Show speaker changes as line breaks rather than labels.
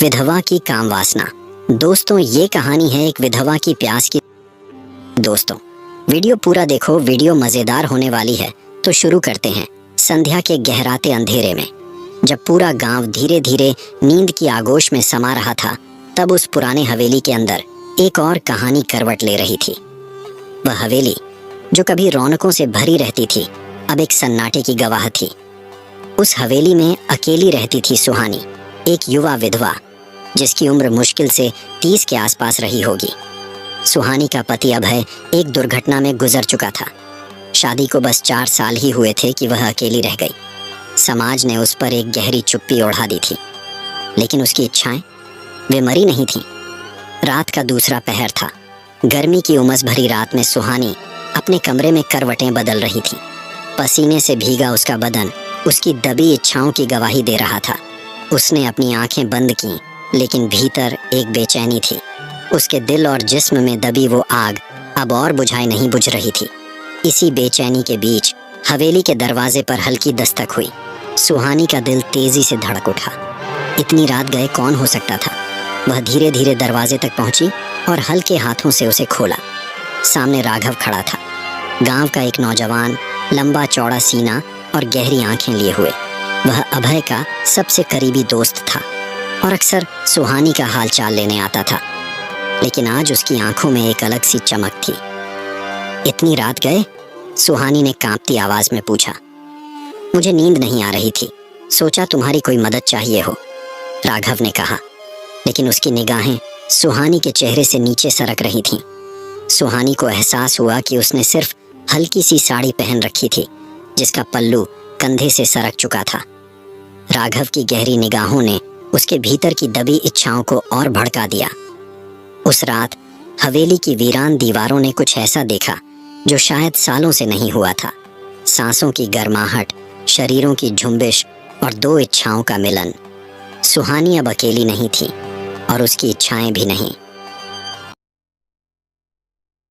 विधवा की काम वासना। दोस्तों, ये कहानी है एक विधवा की प्यास की। दोस्तों, वीडियो पूरा देखो, वीडियो मजेदार होने वाली है। तो शुरू करते हैं। संध्या के गहराते अंधेरे में, जब पूरा गांव धीरे धीरे नींद की आगोश में समा रहा था, तब उस पुराने हवेली के अंदर एक और कहानी करवट ले रही थी। वह हवेली जो कभी रौनकों से भरी रहती थी, अब एक सन्नाटे की गवाह थी। उस हवेली में अकेली रहती थी सुहानी, एक युवा विधवा जिसकी उम्र मुश्किल से 30 के आसपास रही होगी। सुहानी का पति अभय एक दुर्घटना में गुजर चुका था। शादी को बस 4 साल ही हुए थे कि वह अकेली रह गई। समाज ने उस पर एक गहरी चुप्पी ओढ़ा दी थी, लेकिन उसकी इच्छाएं, वे मरी नहीं थीं। रात का दूसरा पहर था। गर्मी की उमस भरी रात में सुहानी अपने कमरे में करवटें बदल रही थी। पसीने से भीगा उसका बदन उसकी दबी इच्छाओं की गवाही दे रहा था। उसने अपनी आंखें बंद की, लेकिन भीतर एक बेचैनी थी। उसके दिल और जिस्म में दबी वो आग अब और बुझाए नहीं बुझ रही थी। इसी बेचैनी के बीच हवेली के दरवाजे पर हल्की दस्तक हुई। सुहानी का दिल तेजी से धड़क उठा। इतनी रात गए कौन हो सकता था? वह धीरे धीरे दरवाजे तक पहुंची और हल्के हाथों से उसे खोला। सामने राघव खड़ा था, गांव का एक नौजवान, लंबा चौड़ा सीना और गहरी आंखें लिए हुए। वह अभय का सबसे करीबी दोस्त था और अक्सर सुहानी का हाल चाल लेने आता था, लेकिन आज उसकी आंखों में एक अलग सी चमक थी। इतनी रात गए? सुहानी ने कांपती आवाज में पूछा। मुझे नींद नहीं आ रही थी, सोचा तुम्हारी कोई मदद चाहिए हो, राघव ने कहा। लेकिन उसकी निगाहें सुहानी के चेहरे से नीचे सरक रही थीं। सुहानी को एहसास हुआ कि उसने सिर्फ हल्की सी साड़ी पहन रखी थी, जिसका पल्लू कंधे से सरक चुका था। राघव की गहरी निगाहों ने उसके भीतर की दबी इच्छाओं को और भड़का दिया। उस रात हवेली की वीरान दीवारों ने कुछ ऐसा देखा जो शायद सालों से नहीं हुआ था। सांसों की गर्माहट, शरीरों की झुंबिश और 2 इच्छाओं का मिलन। सुहानी अब अकेली नहीं थी और उसकी इच्छाएं भी नहीं।